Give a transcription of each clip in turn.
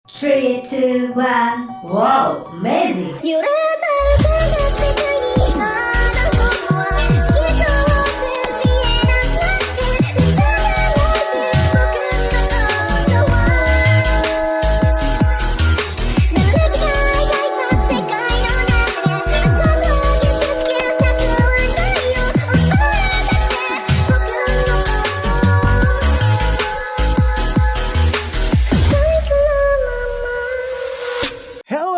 Three, two, one. Wow, amazing! 揺れた世界にまだ僕は人を見えなくなって見つめないで僕の心は濡れて描いた世界の中であなたを傷つけたくはないよ溺れて僕の心最後のま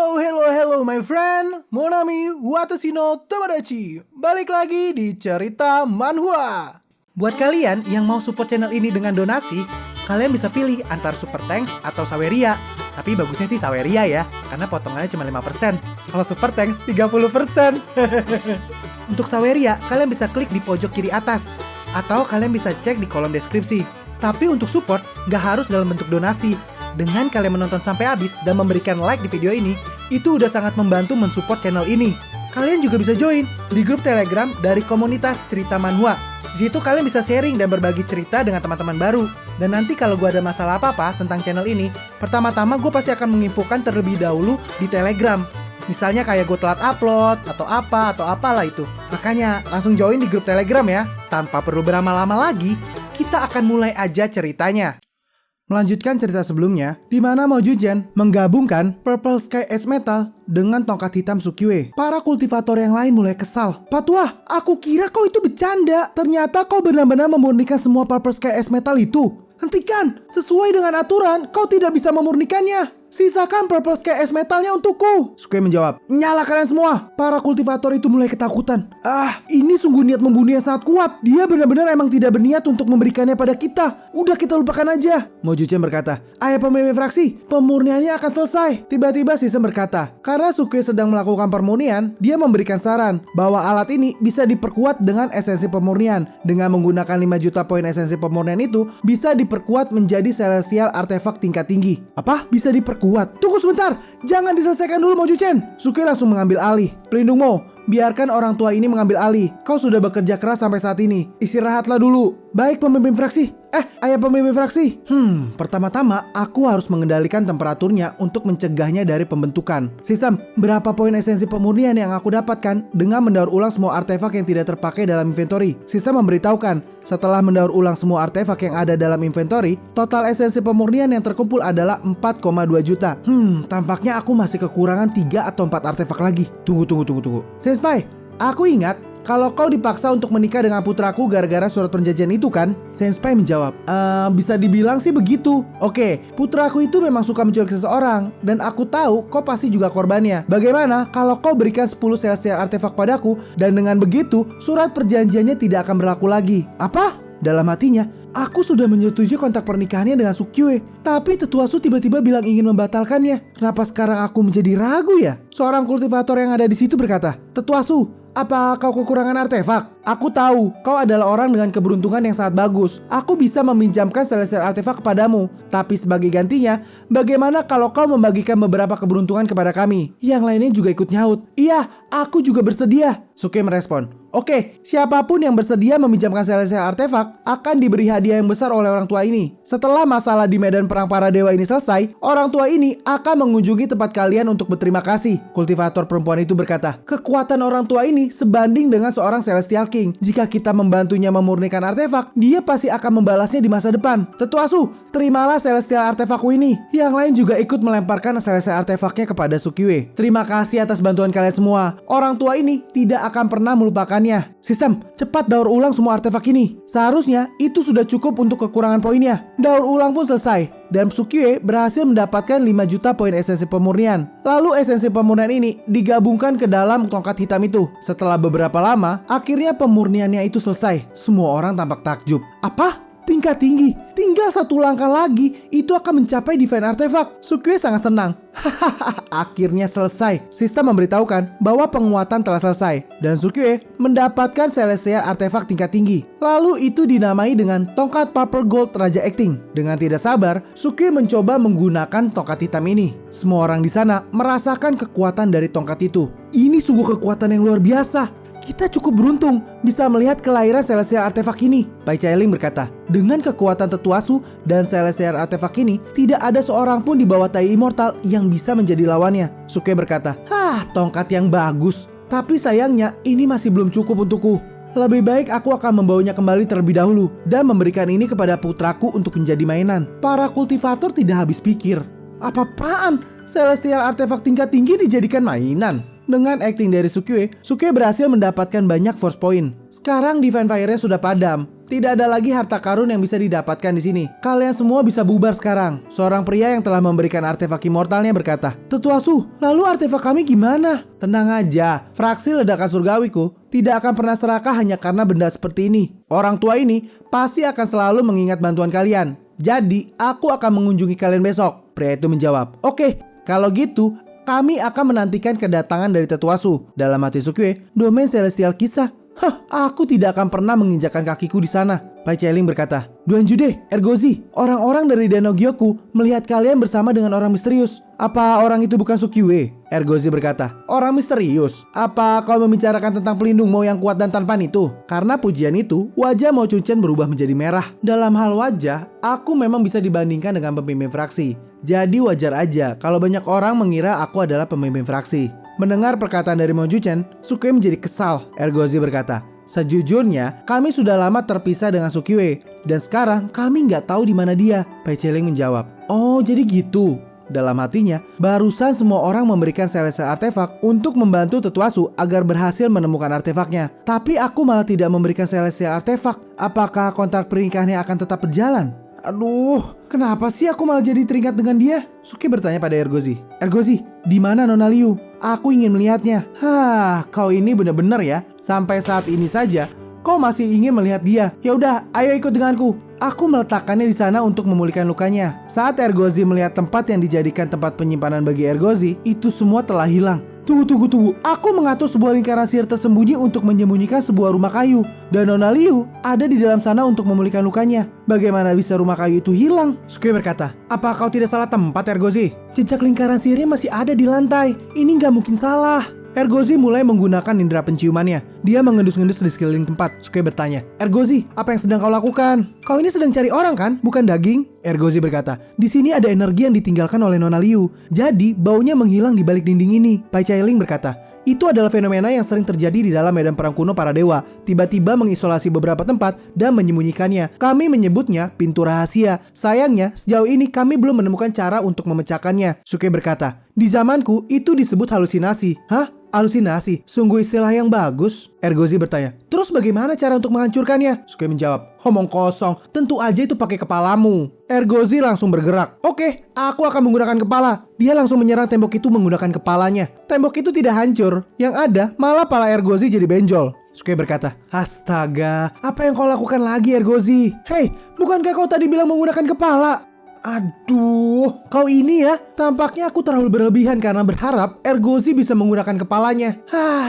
まHello my friend, Monami Watashi no Tomodachi. Balik lagi di cerita manhwa. Buat kalian yang mau support channel ini dengan donasi, kalian bisa pilih antara Super Thanks atau Saweria. Tapi bagusnya sih Saweria ya, karena potongannya cuma 5%. Kalau Super Thanks 30%. Untuk Saweria, kalian bisa klik di pojok kiri atas, atau kalian bisa cek di kolom deskripsi. Tapi untuk support, nggak harus dalam bentuk donasi. Dengan kalian menonton sampai habis dan memberikan like di video ini, itu udah sangat membantu mensupport channel ini. Kalian juga bisa join di grup Telegram dari komunitas cerita manhwa. Di situ kalian bisa sharing dan berbagi cerita dengan teman-teman baru. Dan nanti kalau gue ada masalah apa-apa tentang channel ini, pertama-tama gue pasti akan menginfokan terlebih dahulu di Telegram. Misalnya kayak gue telat upload, atau apalah itu. Makanya langsung join di grup Telegram ya. Tanpa perlu berlama-lama lagi, kita akan mulai aja ceritanya. Melanjutkan cerita sebelumnya, di mana Mojujin menggabungkan Purple Sky Ash Metal dengan tongkat hitam Sukyue. Para kultivator yang lain mulai kesal. Patwa, aku kira kau itu bercanda. Ternyata kau benar-benar memurnikan semua Purple Sky Ash Metal itu. Hentikan! Sesuai dengan aturan, kau tidak bisa memurnikannya. Sisakan Purple Sky Ash Metalnya untukku. Sukyue menjawab, nyala kalian semua. Para kultivator itu mulai ketakutan. Ini sungguh niat membunuh yang sangat kuat. Dia benar-benar emang tidak berniat untuk memberikannya pada kita. Udah kita lupakan aja. Mojujin berkata, ayah pemimpin fraksi, pemurniannya akan selesai. Tiba-tiba Shisem berkata, karena Sukyue sedang melakukan pemurnian, dia memberikan saran bahwa alat ini bisa diperkuat dengan esensi pemurnian. Dengan menggunakan 5 juta poin esensi pemurnian itu, bisa diperkuat menjadi celestial artefak tingkat tinggi. Apa? Bisa diperkuat? Tunggu sebentar, jangan diselesaikan dulu Mojujin. Sukyue langsung mengambil alih. Pelindungmu, biarkan orang tua ini mengambil alih. Kau sudah bekerja keras sampai saat ini. Istirahatlah dulu. Baik pemimpin fraksi. Ayah pemimpin fraksi. Pertama-tama aku harus mengendalikan temperaturnya untuk mencegahnya dari pembentukan. Sistem, berapa poin esensi pemurnian yang aku dapatkan dengan mendaur ulang semua artefak yang tidak terpakai dalam inventory? Sistem memberitahukan, setelah mendaur ulang semua artefak yang ada dalam inventory, total esensi pemurnian yang terkumpul adalah 4,2 juta. Tampaknya aku masih kekurangan 3 atau 4 artefak lagi. Tunggu. Senpai, aku ingat kalau kau dipaksa untuk menikah dengan putraku gara-gara surat perjanjian itu kan? Senpai menjawab, bisa dibilang sih begitu. Oke, putraku itu memang suka menculik seseorang, dan aku tahu kau pasti juga korbannya. Bagaimana kalau kau berikan 10 celestial artefak padaku, dan dengan begitu surat perjanjiannya tidak akan berlaku lagi? Apa? Dalam hatinya, aku sudah menyetujui kontrak pernikahannya dengan Sukyue. Tapi tetua Su tiba-tiba bilang ingin membatalkannya. Kenapa sekarang aku menjadi ragu ya? Seorang kultivator yang ada di situ berkata, Tetua Su, apa kau kekurangan artefak? Aku tahu, kau adalah orang dengan keberuntungan yang sangat bagus. Aku bisa meminjamkan celestial artefak kepadamu. Tapi sebagai gantinya, bagaimana kalau kau membagikan beberapa keberuntungan kepada kami? Yang lainnya juga ikut nyaut. Iya, aku juga bersedia. Sukyue merespon, oke, siapapun yang bersedia meminjamkan celestial artefak akan diberi hadiah yang besar oleh orang tua ini. Setelah masalah di medan perang para dewa ini selesai, orang tua ini akan mengunjungi tempat kalian untuk berterima kasih. Kultivator perempuan itu berkata, kekuatan orang tua ini sebanding dengan seorang celestial king. Jika kita membantunya memurnikan artefak, dia pasti akan membalasnya di masa depan. Tetua Su, terimalah celestial artefakku ini. Yang lain juga ikut melemparkan celestial artefaknya kepada Sukyue. Terima kasih atas bantuan kalian semua. Orang tua ini tidak akan pernah melupakannya. Sistem, cepat daur ulang semua artefak ini. Seharusnya itu sudah cukup untuk kekurangan poinnya. Daur ulang pun selesai, dan Sukyue berhasil mendapatkan 5 juta poin esensi pemurnian. Lalu esensi pemurnian ini digabungkan ke dalam tongkat hitam itu. Setelah beberapa lama, akhirnya pemurniannya itu selesai. Semua orang tampak takjub. Apa? Tingkat tinggi? Tinggal 1 langkah lagi, itu akan mencapai divine artefak. Sukyue sangat senang. Akhirnya selesai. Sistem memberitahukan bahwa penguatan telah selesai, dan Sukyue mendapatkan celestial artefak tingkat tinggi. Lalu itu dinamai dengan tongkat Purple Gold Raja Acting. Dengan tidak sabar, Sukyue mencoba menggunakan tongkat hitam ini. Semua orang di sana merasakan kekuatan dari tongkat itu. Ini sungguh kekuatan yang luar biasa. Kita cukup beruntung bisa melihat kelahiran Celestial Artefak ini, Pai Chailing berkata. Dengan kekuatan Tetsuasu dan Celestial Artefak ini, tidak ada seorang pun di bawah Tai Immortal yang bisa menjadi lawannya. Sukue berkata, tongkat yang bagus. Tapi sayangnya ini masih belum cukup untukku. Lebih baik aku akan membawanya kembali terlebih dahulu dan memberikan ini kepada putraku untuk menjadi mainan. Para kultivator tidak habis pikir. Apa-apaan? Celestial Artefak tingkat tinggi dijadikan mainan? Dengan acting dari Sukue berhasil mendapatkan banyak force point. Sekarang Divine Fire-nya sudah padam. Tidak ada lagi harta karun yang bisa didapatkan di sini. Kalian semua bisa bubar sekarang. Seorang pria yang telah memberikan artefak immortalnya berkata, Tetsuasu, lalu artefak kami gimana? Tenang aja, fraksi ledakan surgawiku tidak akan pernah serakah hanya karena benda seperti ini. Orang tua ini pasti akan selalu mengingat bantuan kalian. Jadi, aku akan mengunjungi kalian besok. Pria itu menjawab, oke, kalau gitu kami akan menantikan kedatangan dari Tetsuasu. Dalam hati Sukue, domain celestial kisah. Aku tidak akan pernah menginjakkan kakiku di sana. Pai Chailing berkata, Duan Jude, Ergozi, orang-orang dari Danau Gyoku melihat kalian bersama dengan orang misterius. Apa orang itu bukan Sukue? Ergozi berkata, orang misterius? Apa kau membicarakan tentang pelindung Mo yang kuat dan tampan itu? Karena pujian itu, wajah Mo Chunchen berubah menjadi merah. Dalam hal wajah, aku memang bisa dibandingkan dengan pemimpin fraksi. Jadi wajar aja kalau banyak orang mengira aku adalah pemimpin fraksi. Mendengar perkataan dari Mo Chunchen, Sukue menjadi kesal. Ergozi berkata, sejujurnya kami sudah lama terpisah dengan Sukue dan sekarang kami nggak tahu di mana dia. Pai Chailing menjawab, oh jadi gitu. Dalam hatinya, barusan semua orang memberikan Celestial Artefak untuk membantu Tetsuasu agar berhasil menemukan artefaknya. Tapi aku malah tidak memberikan Celestial Artefak. Apakah kontrak pernikahannya akan tetap berjalan? Aduh, kenapa sih aku malah jadi teringat dengan dia? Sukue bertanya pada Ergozi. Ergozi, di mana Nona Liu? Aku ingin melihatnya. Kau ini benar-benar ya. Sampai saat ini saja, kau masih ingin melihat dia. Ya udah, ayo ikut denganku. Aku meletakkannya di sana untuk memulihkan lukanya. Saat Ergozi melihat tempat yang dijadikan tempat penyimpanan bagi Ergozi, itu semua telah hilang. Tunggu. Aku mengatur sebuah lingkaran sihir tersembunyi untuk menyembunyikan sebuah rumah kayu. Dan Nona Liu ada di dalam sana untuk memulihkan lukanya. Bagaimana bisa rumah kayu itu hilang? Sukue berkata, apa kau tidak salah tempat, Ergozi? Jejak lingkaran sihirnya masih ada di lantai. Ini nggak mungkin salah. Ergozi mulai menggunakan indera penciumannya. Dia mengendus-ngendus di sekeliling tempat. Sukue bertanya, Ergozi, apa yang sedang kau lakukan? Kau ini sedang cari orang kan, bukan daging? Ergozi berkata, di sini ada energi yang ditinggalkan oleh Nona Liu. Jadi baunya menghilang di balik dinding ini. Pai Chailing berkata, itu adalah fenomena yang sering terjadi di dalam medan perang kuno para dewa. Tiba-tiba mengisolasi beberapa tempat dan menyembunyikannya. Kami menyebutnya pintu rahasia. Sayangnya, sejauh ini kami belum menemukan cara untuk memecahkannya. Sukue berkata, di zamanku itu disebut halusinasi. Halusinasi? Sungguh istilah yang bagus. Ergozi bertanya, terus bagaimana cara untuk menghancurkannya? Sukue menjawab, omong kosong, tentu aja itu pakai kepalamu. Ergozi langsung bergerak. Oke, aku akan menggunakan kepala. Dia langsung menyerang tembok itu menggunakan kepalanya. Tembok itu tidak hancur. Yang ada, malah pala Ergozi jadi benjol. Sukue berkata, astaga, apa yang kau lakukan lagi, Ergozi? Hei, bukankah kau tadi bilang menggunakan kepala? Aduh, kau ini ya, tampaknya aku terlalu berlebihan karena berharap Ergozi bisa menggunakan kepalanya.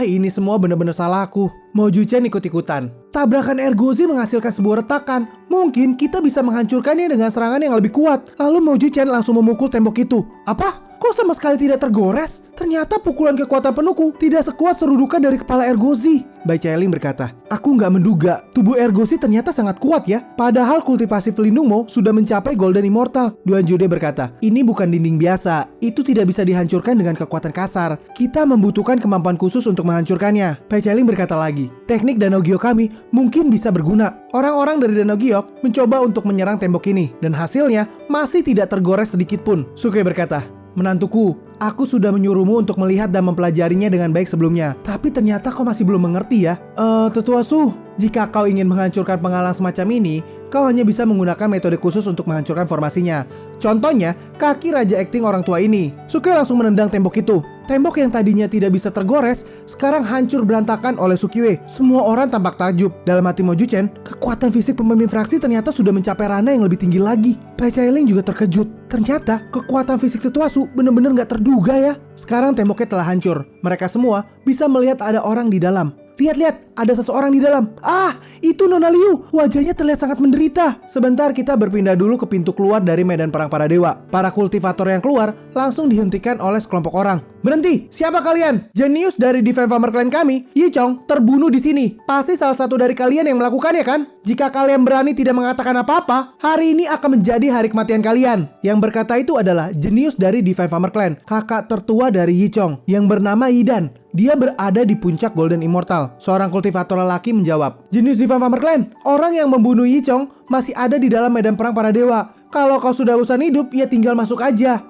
Ini semua benar-benar salahku. Mo Chunchen ikut-ikutan. Tabrakan Ergozi menghasilkan sebuah retakan. Mungkin kita bisa menghancurkannya dengan serangan yang lebih kuat. Lalu Mo Chunchen langsung memukul tembok itu. Apa? Kok sama sekali tidak tergores? Ternyata pukulan kekuatan penuhku tidak sekuat serudukan dari kepala Ergozi. Pai Chailing berkata, aku nggak menduga tubuh Ergozi ternyata sangat kuat ya. Padahal kultivasi pelindung Mo sudah mencapai Golden Immortal. Duan Jude berkata, ini bukan dinding biasa. Itu tidak bisa dihancurkan dengan kekuatan kasar. Kita membutuhkan kemampuan khusus untuk menghancurkannya. Pai Chailing berkata lagi, teknik Danau Giok kami mungkin bisa berguna. Orang-orang dari Danau Giok mencoba untuk menyerang tembok ini. Dan hasilnya masih tidak tergores sedikit pun. Sukue berkata, menantuku, aku sudah menyuruhmu untuk melihat dan mempelajarinya dengan baik sebelumnya. Tapi ternyata kau masih belum mengerti ya. Tetsuasu, jika kau ingin menghancurkan penghalang semacam ini, kau hanya bisa menggunakan metode khusus untuk menghancurkan formasinya. Contohnya, kaki Raja Acting orang tua ini. Sukue langsung menendang tembok itu. Tembok yang tadinya tidak bisa tergores, sekarang hancur berantakan oleh Sukue. Semua orang tampak takjub. Dalam hati Mo Chunchen, kekuatan fisik pemimpin fraksi ternyata sudah mencapai ranah yang lebih tinggi lagi. Pai Chailing juga terkejut. Ternyata kekuatan fisik Tetsuasu benar-benar gak terduga ya. Sekarang temboknya telah hancur. Mereka semua bisa melihat ada orang di dalam. Lihat, ada seseorang di dalam. Ah, itu Nona Liu. Wajahnya terlihat sangat menderita. Sebentar kita berpindah dulu ke pintu keluar dari medan perang para dewa. Para kultivator yang keluar langsung dihentikan oleh sekelompok orang. Berhenti, siapa kalian? Jenius dari Divine Farmer Clan kami, Yichong, terbunuh di sini. Pasti salah satu dari kalian yang melakukannya kan? Jika kalian berani tidak mengatakan apa-apa, hari ini akan menjadi hari kematian kalian. Yang berkata itu adalah jenius dari Divine Farmer Clan, kakak tertua dari Yichong, yang bernama Yidan. Dia berada di puncak Golden Immortal. Seorang kultivator lelaki menjawab, jenius Divine Farmer Clan, orang yang membunuh Yichong masih ada di dalam medan perang para dewa. Kalau kau sudah bosan hidup, ya tinggal masuk aja.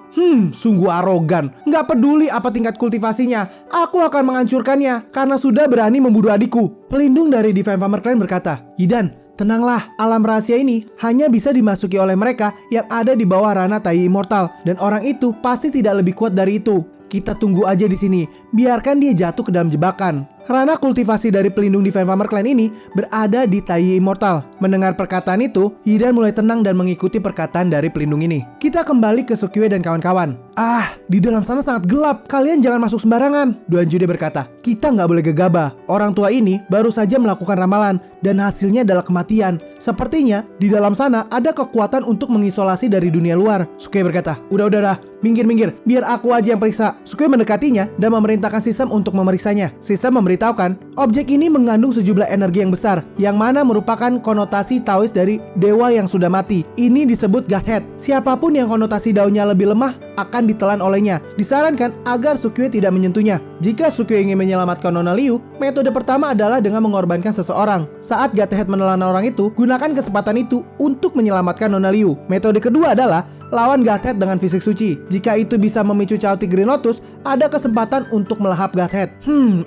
Sungguh arogan. Nggak peduli apa tingkat kultivasinya, aku akan menghancurkannya karena sudah berani membunuh adikku. Pelindung dari Divine Farmer Clan berkata, Yidan, tenanglah, alam rahasia ini hanya bisa dimasuki oleh mereka yang ada di bawah ranah Tai Immortal. Dan orang itu pasti tidak lebih kuat dari itu. Kita tunggu aja di sini, biarkan dia jatuh ke dalam jebakan. Ranah kultivasi dari pelindung Divine Farmer Clan ini berada di Tai Immortal. Mendengar perkataan itu, Yidan mulai tenang dan mengikuti perkataan dari pelindung ini. Kita kembali ke Sukyue dan kawan-kawan. Ah, di dalam sana sangat gelap. Kalian jangan masuk sembarangan. Duan Jude berkata, kita nggak boleh gegabah. Orang tua ini baru saja melakukan ramalan dan hasilnya adalah kematian. Sepertinya di dalam sana ada kekuatan untuk mengisolasi dari dunia luar. Sukyue berkata, udah, minggir, biar aku aja yang periksa. Sukyue mendekatinya dan memerintahkan sistem untuk memeriksanya. Sistem memberitahukan, objek ini mengandung sejumlah energi yang besar, yang mana merupakan konotasi Taois dari dewa yang sudah mati. Ini disebut Godhead. Siapapun yang konotasi daunnya lebih lemah akan ditelan olehnya. Disarankan agar Sukyue tidak menyentuhnya. Jika Sukyue ingin menyelamatkan Nona Liu, metode pertama adalah dengan mengorbankan seseorang. Saat Godhead menelan orang itu, gunakan kesempatan itu untuk menyelamatkan Nona Liu. Metode kedua adalah lawan Godhead dengan fisik suci. Jika itu bisa memicu Chaotic Green Lotus, ada kesempatan untuk melahap Godhead.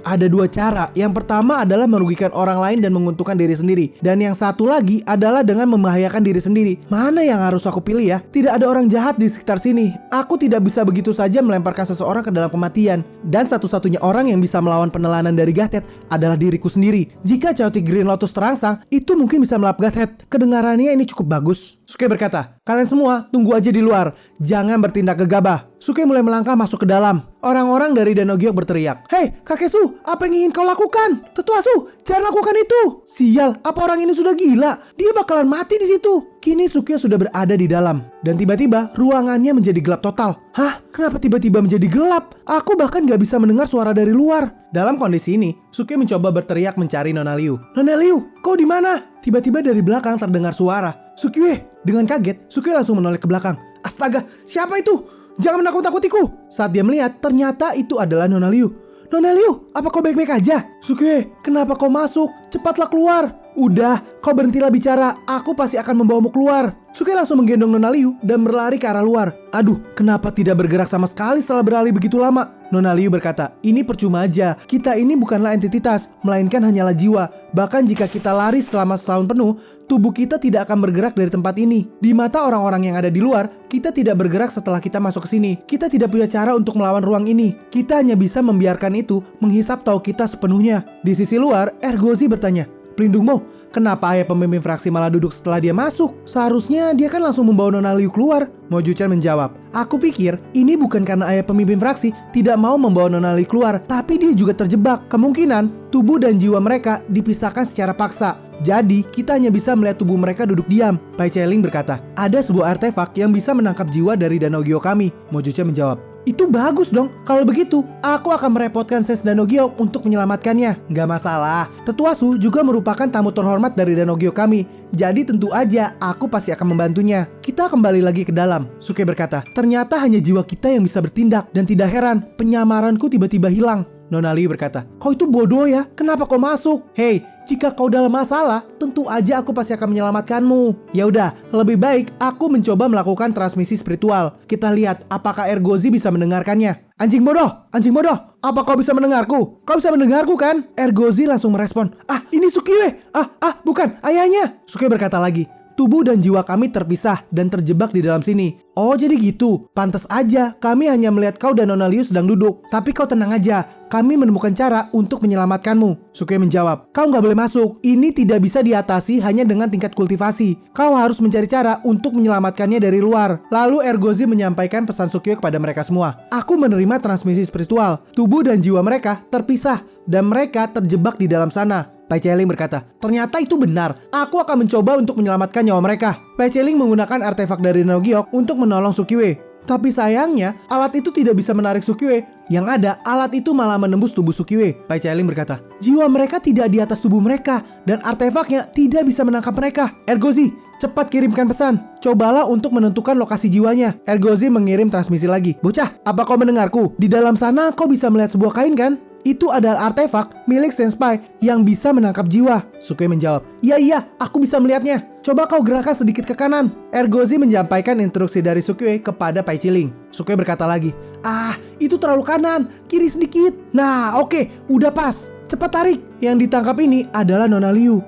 Ada dua cara. Yang pertama adalah merugikan orang lain dan menguntungkan diri sendiri. Dan yang satu lagi adalah dengan membahayakan diri sendiri. Mana yang harus aku pilih ya? Tidak ada orang jahat di sekitar sini. Aku tidak bisa begitu saja melemparkan seseorang ke dalam kematian. Dan satu-satunya orang yang bisa melawan penelanan dari Godhead adalah diriku sendiri. Jika Chaotic Green Lotus terangsang, itu mungkin bisa melahap Godhead. Kedengarannya ini cukup bagus. Sukyue berkata, kalian semua tunggu aja di luar. Jangan bertindak gegabah. Sukyue mulai melangkah masuk ke dalam. Orang-orang dari Danau Giok berteriak, hei kakek Su, apa yang ingin kau lakukan? Tetua Su, jangan lakukan itu. Sial, apa orang ini sudah gila? Dia bakalan mati di situ. Kini Sukyue sudah berada di dalam. Dan tiba-tiba ruangannya menjadi gelap total. Hah? Kenapa tiba-tiba menjadi gelap? Aku bahkan gak bisa mendengar suara dari luar. Dalam kondisi ini, Sukyue mencoba berteriak mencari Nona Liu. Nona Liu, kau di mana? Tiba-tiba dari belakang terdengar suara. Sukyue. Dengan kaget, Sukyue langsung menoleh ke belakang. Astaga, siapa itu? Jangan menakut-nakutiku. Saat dia melihat, ternyata itu adalah Nona Liu. Nona Liu, apa kau baik-baik aja? Sukyue, kenapa kau masuk? Cepatlah keluar. Udah, kau berhentilah bicara. Aku pasti akan membawamu keluar. Sukyue langsung menggendong Nona Liu dan berlari ke arah luar. Aduh, kenapa tidak bergerak sama sekali setelah berlari begitu lama? Nona Liu berkata, ini percuma aja. Kita ini bukanlah entitas, melainkan hanyalah jiwa. Bahkan jika kita lari selama setahun penuh, tubuh kita tidak akan bergerak dari tempat ini. Di mata orang-orang yang ada di luar, kita tidak bergerak setelah kita masuk ke sini. Kita tidak punya cara untuk melawan ruang ini. Kita hanya bisa membiarkan itu menghisap tahu kita sepenuhnya. Di sisi luar, Ergozi bertanya, pelindungmu, kenapa ayah pemimpin fraksi malah duduk setelah dia masuk? Seharusnya dia kan langsung membawa Nona Liu keluar. Mo-Ju-chan menjawab, aku pikir ini bukan karena ayah pemimpin fraksi tidak mau membawa Nona Liu keluar, tapi dia juga terjebak. Kemungkinan tubuh dan jiwa mereka dipisahkan secara paksa. Jadi kita hanya bisa melihat tubuh mereka duduk diam. Pai Cheling berkata, ada sebuah artefak yang bisa menangkap jiwa dari Danau Giok kami. Mo-Ju-chan menjawab, itu bagus dong. Kalau begitu, aku akan merepotkan Ses Danau Giok untuk menyelamatkannya. Gak masalah. Tetua Su juga merupakan tamu terhormat dari Danau Giok kami. Jadi tentu aja aku pasti akan membantunya. Kita kembali lagi ke dalam. Sukyue berkata, ternyata hanya jiwa kita yang bisa bertindak. Dan tidak heran, penyamaranku tiba-tiba hilang. Nona Liu berkata, kau itu bodoh ya? Kenapa kau masuk? Hei, jika kau dalam masalah, tentu aja aku pasti akan menyelamatkanmu. Ya udah, lebih baik aku mencoba melakukan transmisi spiritual. Kita lihat apakah Ergozi bisa mendengarkannya. Anjing bodoh, apa kau bisa mendengarku? Kau bisa mendengarku kan? Ergozi langsung merespon, ini Sukyue. Bukan, ayahnya. Sukyue berkata lagi, tubuh dan jiwa kami terpisah dan terjebak di dalam sini. Oh jadi gitu, pantas aja kami hanya melihat kau dan Nona Liu sedang duduk. Tapi kau tenang aja, kami menemukan cara untuk menyelamatkanmu. Sukue menjawab, kau nggak boleh masuk, ini tidak bisa diatasi hanya dengan tingkat kultivasi. Kau harus mencari cara untuk menyelamatkannya dari luar. Lalu Ergozi menyampaikan pesan Sukue kepada mereka semua. Aku menerima transmisi spiritual, tubuh dan jiwa mereka terpisah dan mereka terjebak di dalam sana. Pai Cheling berkata, ternyata itu benar. Aku akan mencoba untuk menyelamatkan nyawa mereka. Pai Cheling menggunakan artefak dari Naogiok untuk menolong Sukue. Tapi sayangnya, alat itu tidak bisa menarik Sukue. Yang ada, alat itu malah menembus tubuh Sukue. Pai Cheling berkata, jiwa mereka tidak di atas tubuh mereka dan artefaknya tidak bisa menangkap mereka. Ergozi, cepat kirimkan pesan. Cobalah untuk menentukan lokasi jiwanya. Ergozi mengirim transmisi lagi. Bocah, apa kau mendengarku? Di dalam sana kau bisa melihat sebuah kain kan? Itu adalah artefak milik Senpai yang bisa menangkap jiwa. Sukue menjawab, iya, aku bisa melihatnya. Coba kau gerakkan sedikit ke kanan. Ergozi menyampaikan instruksi dari Sukue kepada Pai Cheling. Sukue berkata lagi, itu terlalu kanan, kiri sedikit. Nah, oke, udah pas. Cepat tarik. Yang ditangkap ini adalah Nona Liu.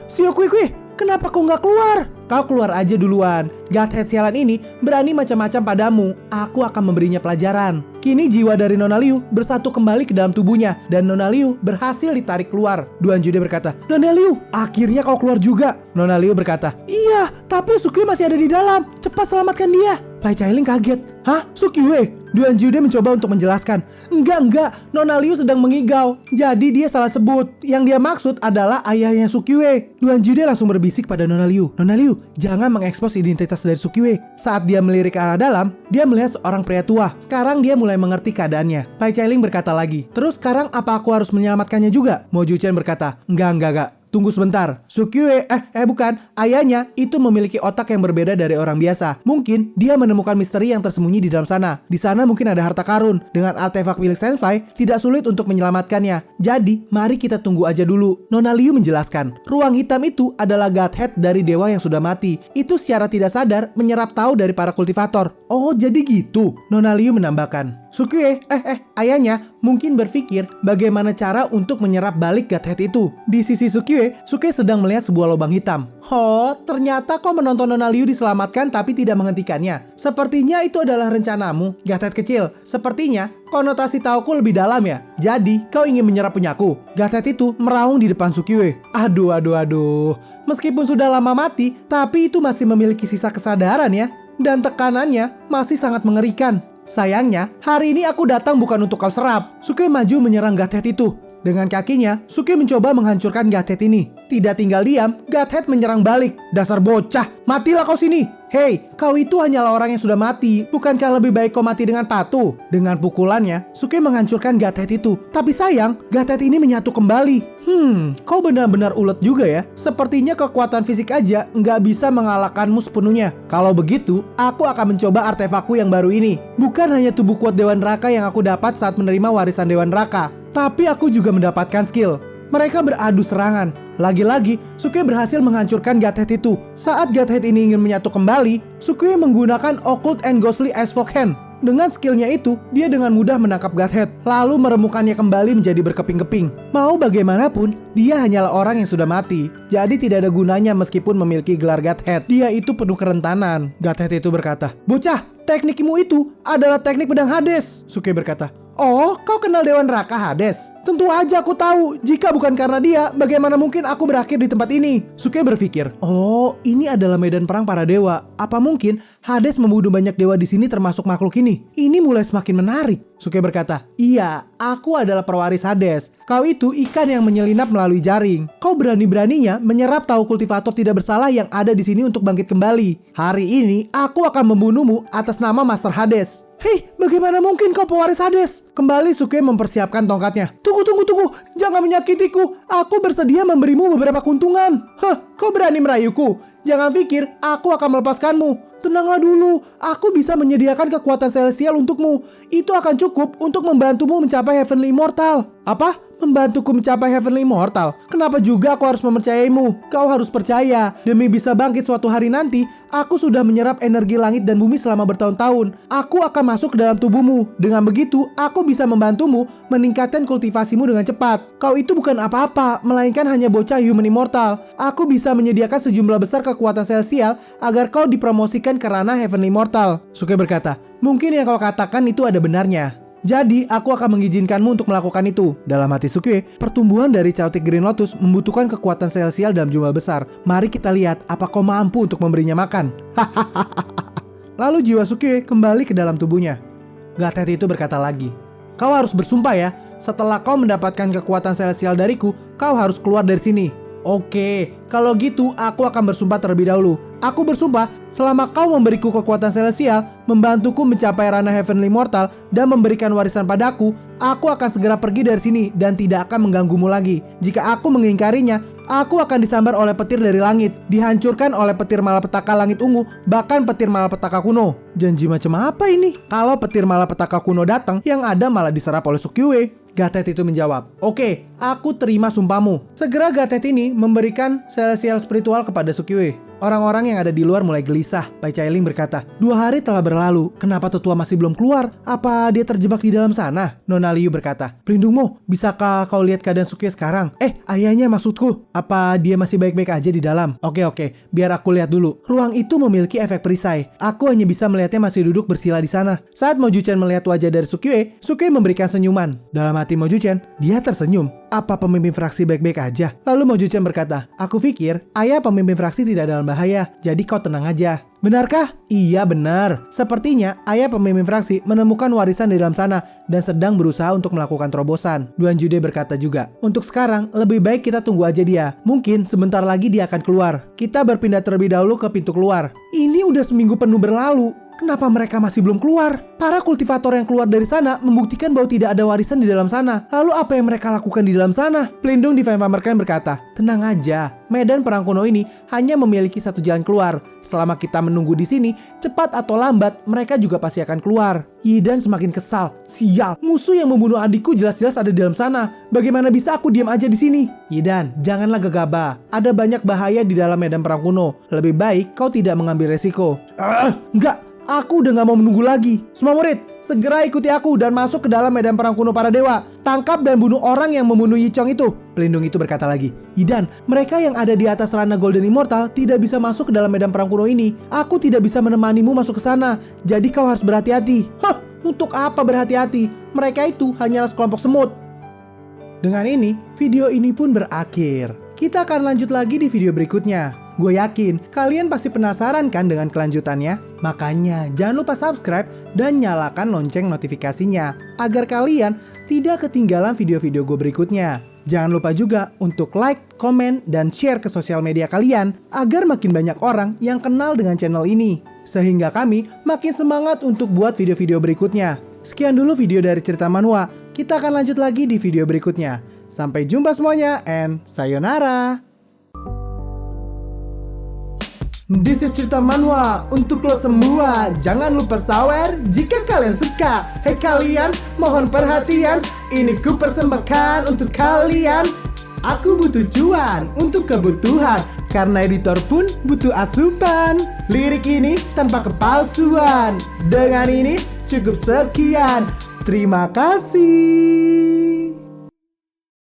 Xiaokui, kenapa kau nggak keluar? Kau keluar aja duluan. Godhead sialan ini berani macam-macam padamu. Aku akan memberinya pelajaran. Kini jiwa dari Nona Liu bersatu kembali ke dalam tubuhnya dan Nona Liu berhasil ditarik keluar. Duan Jude berkata, Nona Liu, akhirnya kau keluar juga. Nona Liu berkata, iya, tapi Sukue masih ada di dalam. Cepat selamatkan dia. Pai Cheling kaget. Hah? Sukue? Duan Jude mencoba untuk menjelaskan. Enggak. Nona Liu sedang mengigau. Jadi dia salah sebut. Yang dia maksud adalah ayahnya Sukue. Duan Jude langsung berbisik pada Nona Liu. Nona Liu, jangan mengekspos identitas dari Sukue. Saat dia melirik ke arah dalam, dia melihat seorang pria tua. Sekarang dia mulai mengerti keadaannya. Pai Cheling berkata lagi, terus sekarang apa aku harus menyelamatkannya juga? Mo Juchen berkata, enggak. Tunggu sebentar. Sukue, bukan. Ayahnya itu memiliki otak yang berbeda dari orang biasa. Mungkin dia menemukan misteri yang tersembunyi di dalam sana. Di sana mungkin ada harta karun. Dengan artefak milik Senpai, tidak sulit untuk menyelamatkannya. Jadi, mari kita tunggu aja dulu. Nona Liu menjelaskan, ruang hitam itu adalah Godhead dari dewa yang sudah mati. Itu secara tidak sadar menyerap tahu dari para kultivator. Oh, jadi gitu. Nona Liu menambahkan. Sukue, ayahnya mungkin berpikir bagaimana cara untuk menyerap balik Godhead itu. Di sisi Sukue sedang melihat sebuah lubang hitam. Oh, ternyata kau menonton Nona Liu diselamatkan tapi tidak menghentikannya. Sepertinya itu adalah rencanamu, Godhead kecil. Sepertinya konotasi tauku lebih dalam ya. Jadi, kau ingin menyerap punyaku. Godhead itu meraung di depan Sukue. Aduh. Meskipun sudah lama mati, tapi itu masih memiliki sisa kesadaran ya. Dan tekanannya masih sangat mengerikan. Sayangnya, hari ini aku datang bukan untuk kau serap. Sukue maju menyerang Godhead itu. Dengan kakinya, Sukue mencoba menghancurkan Godhead ini. Tidak tinggal diam, Godhead menyerang balik. Dasar bocah, matilah kau sini. Hei, kau itu hanyalah orang yang sudah mati. Bukankah lebih baik kau mati dengan patuh? Dengan pukulannya, Sukue menghancurkan Godhead itu. Tapi sayang, Godhead ini menyatu kembali. Kau benar-benar ulet juga ya. Sepertinya kekuatan fisik aja nggak bisa mengalahkanmu sepenuhnya. Kalau begitu, aku akan mencoba artefakku yang baru ini. Bukan hanya tubuh kuat Dewa Neraka yang aku dapat saat menerima warisan Dewa Neraka, tapi aku juga mendapatkan skill. Mereka beradu serangan. Lagi-lagi, Sukue berhasil menghancurkan Godhead itu. Saat Godhead ini ingin menyatu kembali, Sukue menggunakan Occult and Ghostly Ice Fog Hand. Dengan skillnya itu, dia dengan mudah menangkap Godhead, lalu meremukannya kembali menjadi berkeping-keping. Mau bagaimanapun, dia hanyalah orang yang sudah mati, jadi tidak ada gunanya meskipun memiliki gelar Godhead. Dia itu penuh kerentanan. Godhead itu berkata, bocah, teknikmu itu adalah teknik pedang Hades. Sukue berkata, oh, kau kenal Dewa Neraka Hades? Tentu aja aku tahu. Jika bukan karena dia, bagaimana mungkin aku berakhir di tempat ini? Sukue berpikir, oh, ini adalah medan perang para dewa. Apa mungkin Hades membunuh banyak dewa di sini termasuk makhluk ini? Ini mulai semakin menarik. Sukue berkata, iya, aku adalah pewaris Hades. Kau itu ikan yang menyelinap melalui jaring. Kau berani-beraninya menyerap tahu kultivator tidak bersalah yang ada di sini untuk bangkit kembali. Hari ini, aku akan membunuhmu atas nama Master Hades. Hei, bagaimana mungkin kau pewaris Hades? Kembali Sukue mempersiapkan tongkatnya. Tunggu, jangan menyakitiku. Aku bersedia memberimu beberapa keuntungan. Kau berani merayuku? Jangan pikir aku akan melepaskanmu. Tenanglah dulu, aku bisa menyediakan kekuatan celestial untukmu. Itu akan cukup untuk membantumu mencapai Heavenly Immortal. Apa? membantuku mencapai Heavenly Immortal. Kenapa juga aku harus mempercayaimu? Kau harus percaya, demi bisa bangkit suatu hari nanti, aku sudah menyerap energi langit dan bumi selama bertahun-tahun. Aku akan masuk ke dalam tubuhmu. Dengan begitu, aku bisa membantumu meningkatkan kultivasimu dengan cepat. Kau itu bukan apa-apa, melainkan hanya bocah human immortal. Aku bisa menyediakan sejumlah besar kekuatan celestial agar kau dipromosikan ke ranah Heavenly Immortal. Suke berkata, mungkin yang kau katakan itu ada benarnya. Jadi, aku akan mengizinkanmu untuk melakukan itu. Dalam hati Sukue, pertumbuhan dari Chaotic Green Lotus membutuhkan kekuatan celestial dalam jumlah besar. Mari kita lihat apa kau mampu untuk memberinya makan. Lalu jiwa Sukue kembali ke dalam tubuhnya. Gatet itu berkata lagi, kau harus bersumpah ya. Setelah kau mendapatkan kekuatan celestial dariku, kau harus keluar dari sini. Oke, kalau gitu aku akan bersumpah terlebih dahulu. Aku bersumpah, selama kau memberiku kekuatan celestial, membantuku mencapai ranah Heavenly Immortal, dan memberikan warisan padaku, aku akan segera pergi dari sini dan tidak akan mengganggumu lagi. Jika aku mengingkarinya, aku akan disambar oleh petir dari langit, dihancurkan oleh petir malapetaka langit ungu, bahkan petir malapetaka kuno. Janji macam apa ini? Kalau petir malapetaka kuno datang, yang ada malah diserap oleh Sukue. Gatet itu menjawab, oke, aku terima sumpahmu. Segera Gatet ini memberikan celestial spiritual kepada Sukue. Orang-orang yang ada di luar mulai gelisah. Pai Chailing berkata, 2 hari telah berlalu, kenapa tetua masih belum keluar? Apa dia terjebak di dalam sana? Nona Liu berkata, pelindungmu, bisakah kau lihat keadaan Sukue sekarang? Ayahnya maksudku, apa dia masih baik-baik aja di dalam? Oke, biar aku lihat dulu. Ruang itu memiliki efek perisai. Aku hanya bisa melihatnya masih duduk bersila di sana. Saat Moju-chan melihat wajah dari Sukue, Sukue memberikan senyuman. Dalam hati Moju-chan, dia tersenyum. Apa pemimpin fraksi baik-baik aja? Lalu Moju-chan berkata, aku pikir ayah pemimpin fraksi tidak dalam bahaya, jadi kau tenang aja. Benarkah? Iya benar. Sepertinya ayah pemimpin fraksi menemukan warisan di dalam sana dan sedang berusaha untuk melakukan terobosan. Duan Jude berkata juga, untuk sekarang lebih baik kita tunggu aja dia. Mungkin sebentar lagi dia akan keluar. Kita berpindah terlebih dahulu ke pintu keluar. Ini udah seminggu penuh berlalu. Kenapa mereka masih belum keluar? Para kultivator yang keluar dari sana membuktikan bahwa tidak ada warisan di dalam sana. Lalu apa yang mereka lakukan di dalam sana? Pelindung Divine Pamerkan berkata, tenang aja, medan perang kuno ini hanya memiliki satu jalan keluar. Selama kita menunggu di sini, cepat atau lambat mereka juga pasti akan keluar. Yidan semakin kesal. Sial, musuh yang membunuh adikku jelas-jelas ada di dalam sana. Bagaimana bisa aku diam aja di sini? Yidan, janganlah gegabah. Ada banyak bahaya di dalam medan perang kuno. Lebih baik kau tidak mengambil resiko. Enggak. Aku udah gak mau menunggu lagi. Semua murid, segera ikuti aku dan masuk ke dalam medan perang kuno para dewa. Tangkap dan bunuh orang yang membunuh Yichong itu. Pelindung itu berkata lagi, Yidan, mereka yang ada di atas ranah Golden Immortal tidak bisa masuk ke dalam medan perang kuno ini. Aku tidak bisa menemanimu masuk ke sana. Jadi kau harus berhati-hati. Untuk apa berhati-hati? Mereka itu hanyalah sekelompok semut. Dengan ini, video ini pun berakhir. Kita akan lanjut lagi di video berikutnya. Gue yakin kalian pasti penasaran kan dengan kelanjutannya? Makanya jangan lupa subscribe dan nyalakan lonceng notifikasinya agar kalian tidak ketinggalan video-video gue berikutnya. Jangan lupa juga untuk like, komen, dan share ke sosial media kalian agar makin banyak orang yang kenal dengan channel ini. Sehingga kami makin semangat untuk buat video-video berikutnya. Sekian dulu video dari Cerita Manhwa. Kita akan lanjut lagi di video berikutnya. Sampai jumpa semuanya and sayonara. This is Cerita Manhwa untuk lo semua. Jangan lupa sawer jika kalian suka. Hei kalian, mohon perhatian. Ini ku persembahkan untuk kalian. Aku butuh cuan untuk kebutuhan, karena editor pun butuh asupan. Lirik ini tanpa kepalsuan. Dengan ini cukup sekian. Terima kasih.